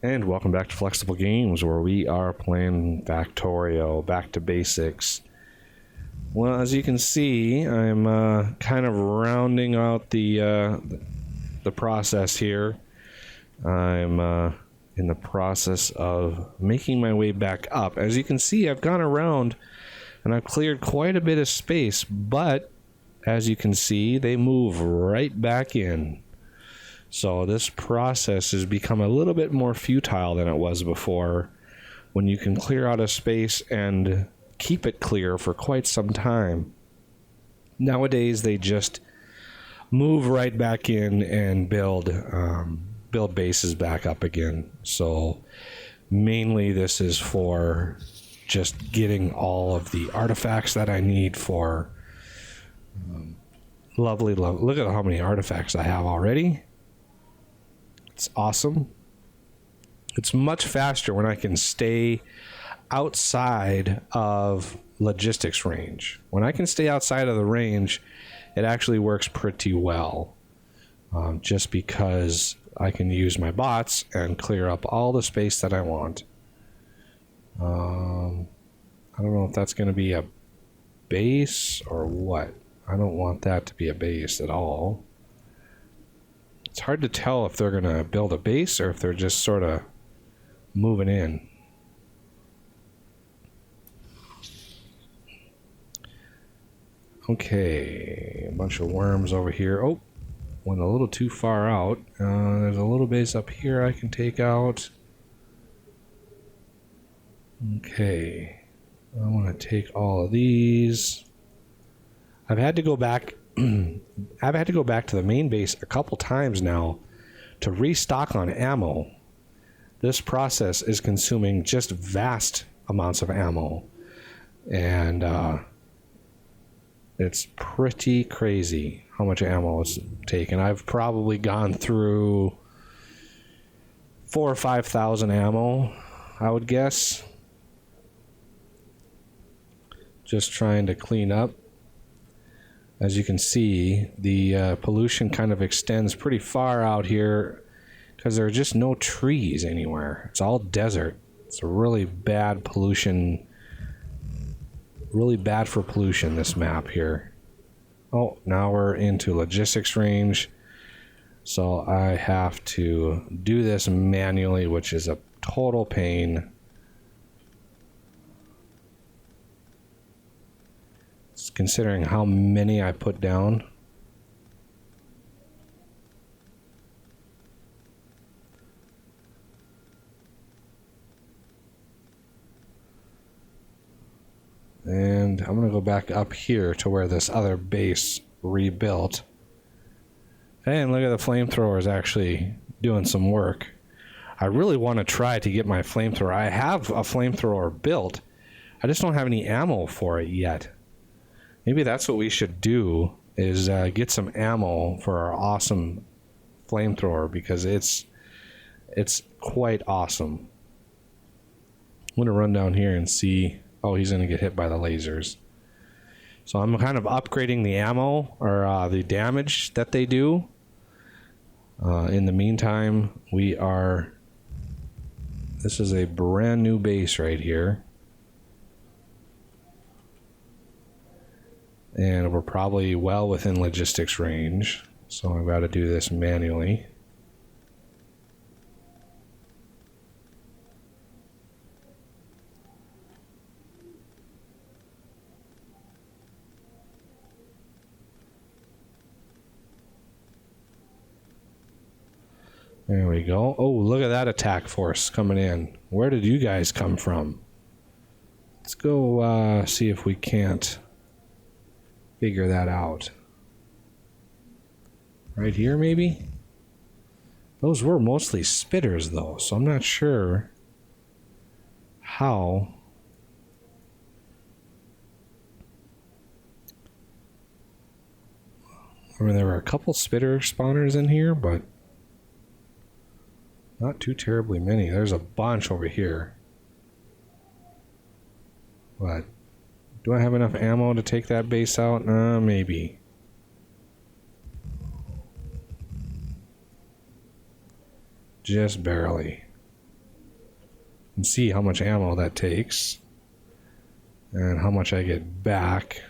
And welcome back to Flexible Games, where we are playing Factorio, back to basics. Well, as you can see, I'm kind of rounding out the process here. I'm in the process of making my way back up. As you can see, I've gone around and I've cleared quite a bit of space, but as you can see, they move right back in. So this process has become a little bit more futile than it was before, when you can clear out a space and keep it clear for quite some time. Nowadays they just move right back in and build bases back up again. So mainly this is for just getting all of the artifacts that I need for lovely. Look at how many artifacts I have already. It's awesome. It's much faster when I can stay outside of logistics range. When I can stay outside of the range, it actually works pretty well. Just because I can use my bots and clear up all the space that I want. I don't know if that's going to be a base or what. I don't want that to be a base at all. It's hard to tell if they're going to build a base or if they're just sort of moving in. Okay, a bunch of worms over here. Oh, went a little too far out. There's a little base up here I can take out. Okay, I want to take all of these. I've had to go back to the main base a couple times now to restock on ammo. This process is consuming just vast amounts of ammo, and it's pretty crazy how much ammo is taken. I've probably gone through 4,000 or 5,000 ammo, I would guess, just trying to clean up. As you can see, the pollution kind of extends pretty far out here because there are just no trees anywhere. It's all desert. It's a really bad pollution, really bad for pollution, this map here. Oh, now we're into logistics range. So I have to do this manually, which is a total pain. Considering how many I put down. And I'm going to go back up here to where this other base rebuilt. And look at the flamethrowers actually doing some work. I really want to try to get my flamethrower. I have a flamethrower built. I just don't have any ammo for it yet. Maybe that's what we should do, is get some ammo for our awesome flamethrower, because it's quite awesome. I'm going to run down here and see. Oh, he's going to get hit by the lasers. So I'm kind of upgrading the ammo, or the damage that they do. In the meantime, this is a brand new base right here. And we're probably well within logistics range, so I've got to do this manually. There we go. Oh, look at that attack force coming in. Where did you guys come from? Let's go see if we can't figure that out. Right here, maybe? Those were mostly spitters, though, so I'm not sure how. I mean, there were a couple spitter spawners in here, but not too terribly many. There's a bunch over here. But do I have enough ammo to take that base out? Maybe. Just barely. and see how much ammo that takes and how much I get back.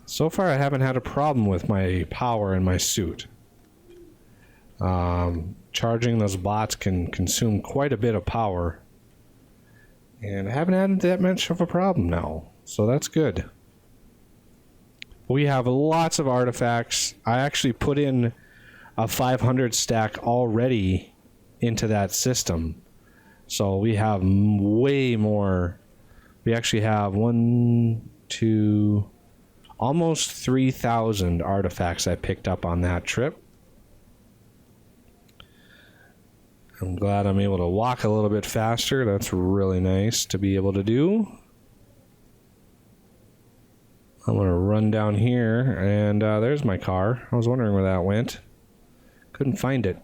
So far, I haven't had a problem with my power in my suit. Charging those bots can consume quite a bit of power, and I haven't had that much of a problem now, so that's good. We have lots of artifacts. I actually put in a 500 stack already into that system, so we have way more. We actually have almost 3,000 artifacts I picked up on that trip. I'm glad I'm able to walk a little bit faster. That's really nice to be able to do. I'm going to run down here, and there's my car. I was wondering where that went. Couldn't find it.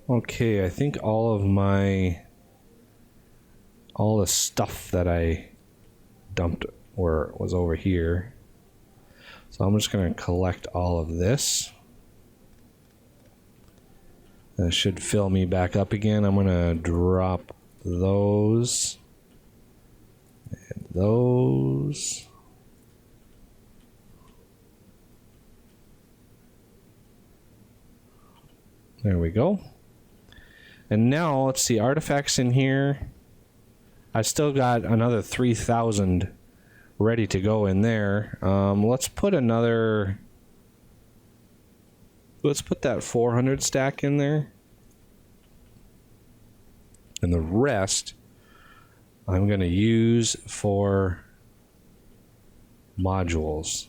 Okay, I think all the stuff that I dumped was over here. So I'm just going to collect all of this. That should fill me back up again. I'm going to drop those and those. There we go. And now let's see, artifacts in here. I still got another 3,000 ready to go in there. Let's put that 400 stack in there. And the rest I'm going to use for modules.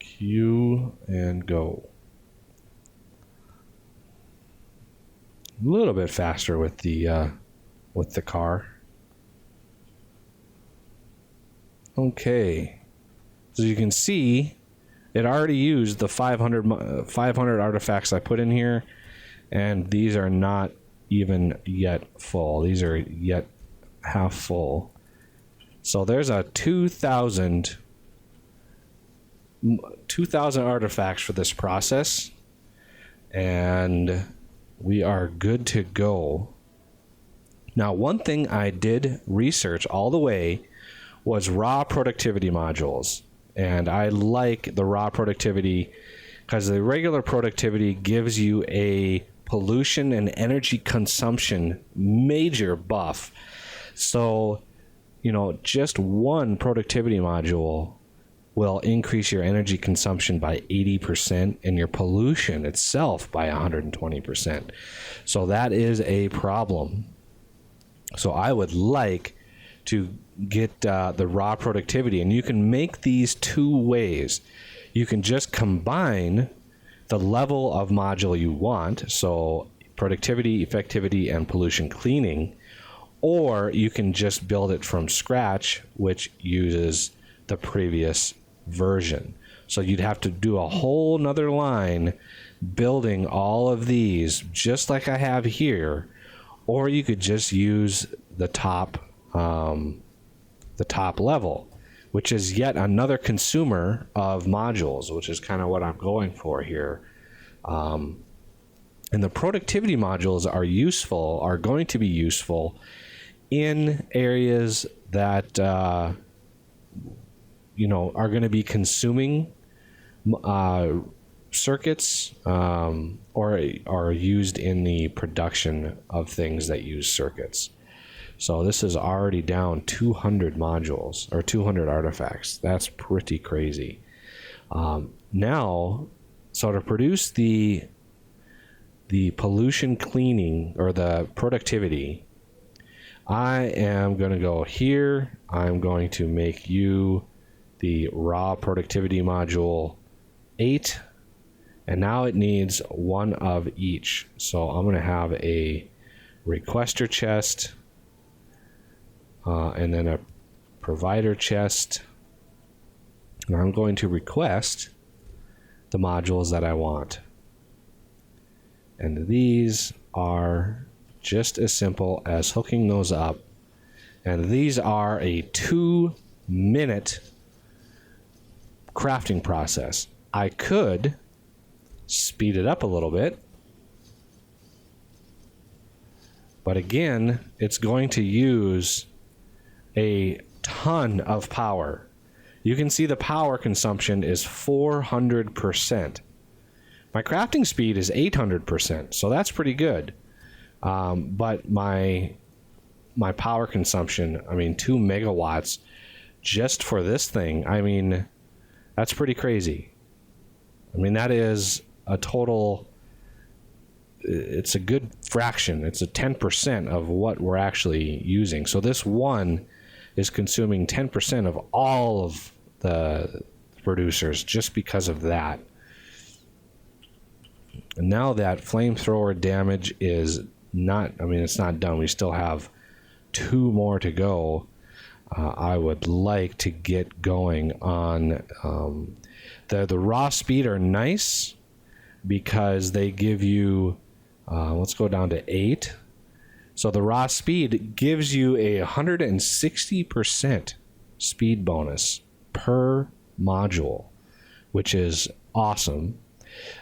Q and go. A little bit faster with the car. Okay, so you can see it already used the 500 artifacts I put in here, and these are not even yet full. These are yet half full. So there's a 2,000 artifacts for this process, and we are good to go. Now, one thing I did research all the way was raw productivity modules. And I like the raw productivity because the regular productivity gives you a pollution and energy consumption major buff. So, just one productivity module will increase your energy consumption by 80% and your pollution itself by 120%. So that is a problem. So I would like to get the raw productivity, and you can make these two ways. You can just combine the level of module you want, so productivity, effectivity, and pollution cleaning, or you can just build it from scratch, which uses the previous version. So you'd have to do a whole nother line building all of these just like I have here, or you could just use the top level, which is yet another consumer of modules, which is kind of what I'm going for here. And the productivity modules are going to be useful in areas that are going to be consuming circuits, or are used in the production of things that use circuits. So this is already down 200 modules or 200 artifacts. That's pretty crazy. Now, so to produce the pollution cleaning or the productivity, I am going to go here. I'm going to make you the raw productivity module 8. And now it needs one of each. So I'm going to have a requester chest, and then a provider chest. And I'm going to request the modules that I want. And these are just as simple as hooking those up. And these are a 2-minute crafting process. I could speed it up a little bit, but again, it's going to use a ton of power. You can see the power consumption is 400%. My crafting speed is 800%, so that's pretty good. But my power consumption, I mean, 2 megawatts just for this thing, I mean, that's pretty crazy. I mean, that is a total, it's a good fraction. It's a 10% of what we're actually using. So this one is consuming 10% of all of the producers just because of that. And now that flamethrower damage is not, I mean, it's not done. We still have 2 more to go. I would like to get going on the raw speed are nice because they give you let's go down to 8. So the raw speed gives you a 160% speed bonus per module, which is awesome.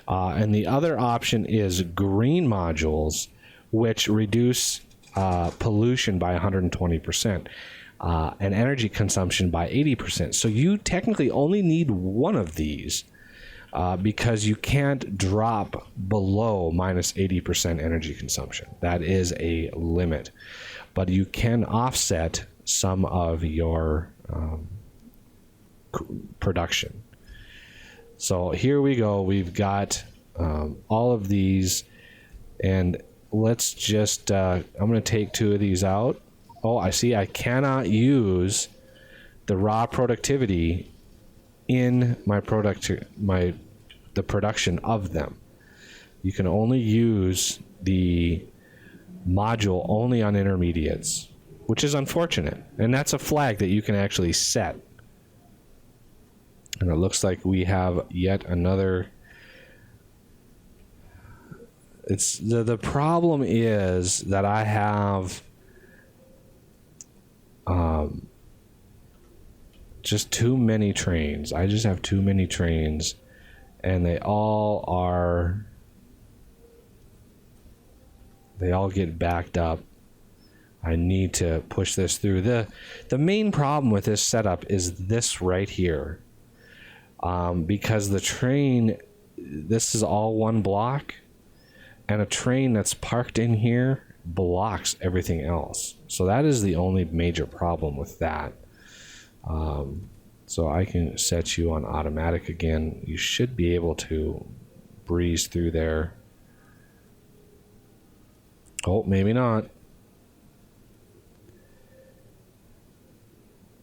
And the other option is green modules, which reduce pollution by 120%. And energy consumption by 80%. So you technically only need one of these because you can't drop below minus 80% energy consumption. That is a limit. But you can offset some of your production. So here we go. We've got all of these. And let's just, I'm going to take 2 of these out. Oh, I see. I cannot use the raw productivity in my the production of them. You can only use the module only on intermediates, which is unfortunate. And that's a flag that you can actually set. And it looks like we have yet another. It's the problem is that I have just too many trains. I just have too many trains, and they all get backed up. I need to push this through. The main problem with this setup is this right here, because the train, this is all one block, and a train that's parked in here blocks everything else. So that is the only major problem with that. So I can set you on automatic again. You should be able to breeze through there. Oh, maybe not.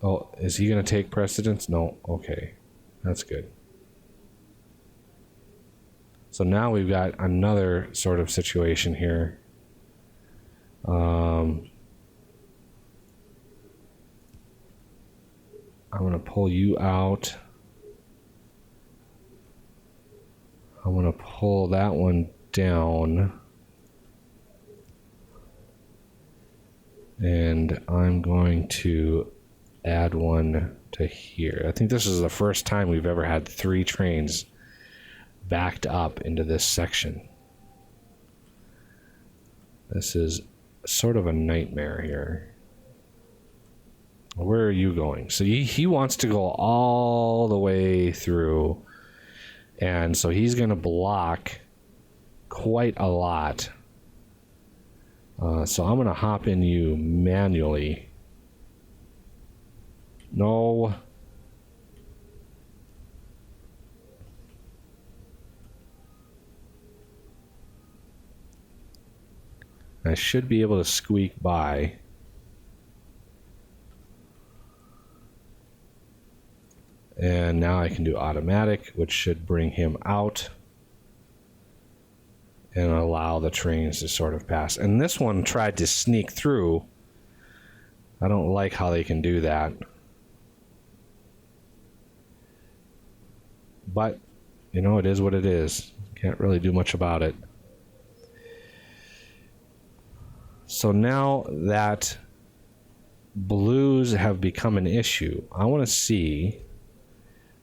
Oh, is he going to take precedence? No. Okay. That's good. So now we've got another sort of situation here. I'm going to pull you out. I'm going to pull that one down. And I'm going to add one to here. I think this is the first time we've ever had 3 trains backed up into this section. This is sort of a nightmare here. Where are you going? So he wants to go all the way through, and so he's going to block quite a lot. So I'm going to hop in you manually. No. I should be able to squeak by. And now I can do automatic, which should bring him out and allow the trains to sort of pass. And this one tried to sneak through. I don't like how they can do that. But, you know, it is what it is. Can't really do much about it. So now that blues have become an issue, I want to see.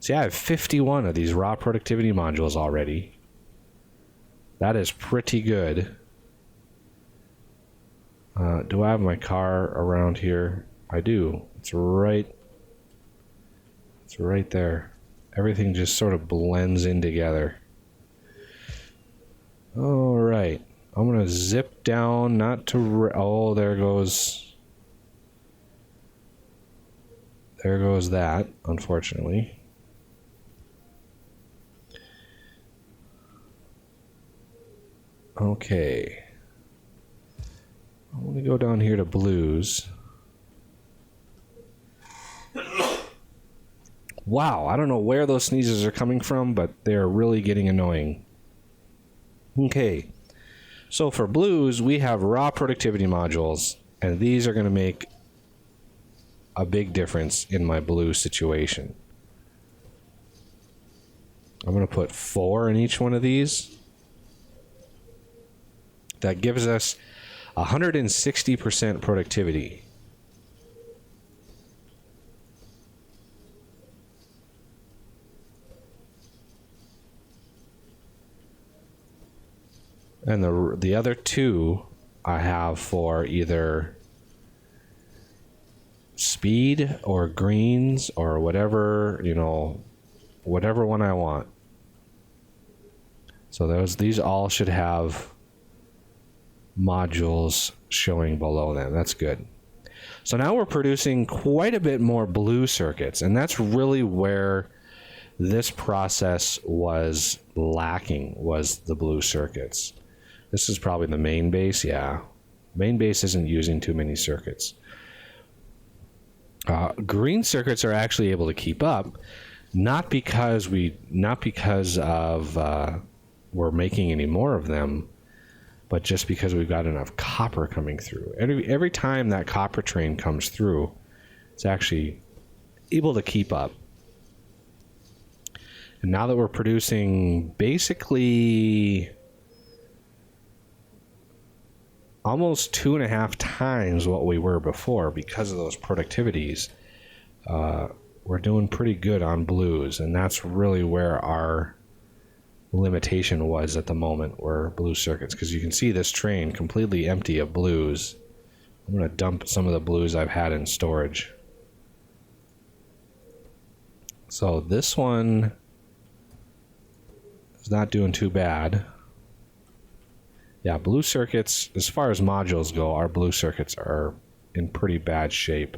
See, I have 51 of these raw productivity modules already. That is pretty good. Do I have my car around here? I do. It's right there. Everything just sort of blends in together. All right. I'm going to zip down, not to... oh, there goes that, unfortunately. Okay. I want to go down here to blues. Wow, I don't know where those sneezes are coming from, but they're really getting annoying. Okay. So for blues, we have raw productivity modules, and these are going to make a big difference in my blue situation. I'm going to put 4 in each one of these. That gives us 160% productivity. And the other 2 I have for either speed or greens or whatever, whatever one I want. So these all should have modules showing below them. That's good. So now we're producing quite a bit more blue circuits, and that's really where this process was lacking, was the blue circuits. This is probably the main base. Yeah, main base isn't using too many circuits. Green circuits are actually able to keep up, not because of we're making any more of them, but just because we've got enough copper coming through. Every time that copper train comes through, it's actually able to keep up. And now that we're producing basically almost 2.5 times what we were before because of those productivities, we're doing pretty good on blues, and that's really where our limitation was at the moment, were blue circuits, because you can see this train completely empty of blues. I'm going to dump some of the blues I've had in storage. So this one is not doing too bad. Yeah, blue circuits, as far as modules go, our blue circuits are in pretty bad shape.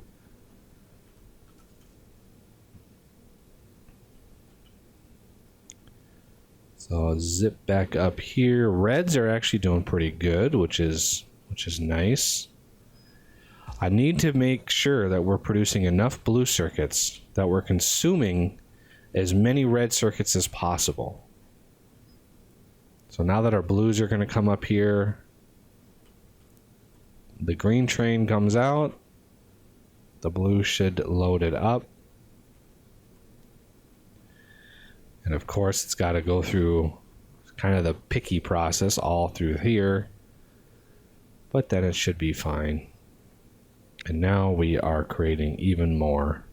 So I'll zip back up here. Reds are actually doing pretty good, which is nice. I need to make sure that we're producing enough blue circuits that we're consuming as many red circuits as possible. So now that our blues are going to come up here, the green train comes out, the blue should load it up. And of course, it's got to go through kind of the picky process all through here, but then it should be fine. And now we are creating even more.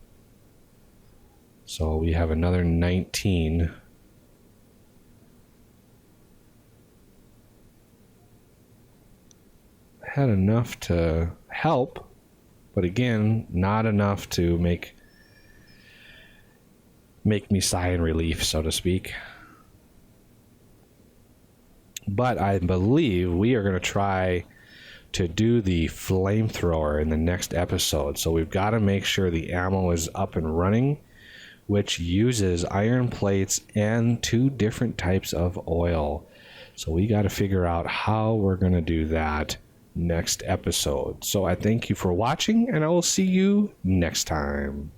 So we have another 19. Had enough to help, but again, not enough to make me sigh in relief, so to speak. But I believe we are going to try to do the flamethrower in the next episode. So we've got to make sure the ammo is up and running, which uses iron plates and 2 different types of oil. So we got to figure out how we're going to do that next episode. So I thank you for watching, and I will see you next time.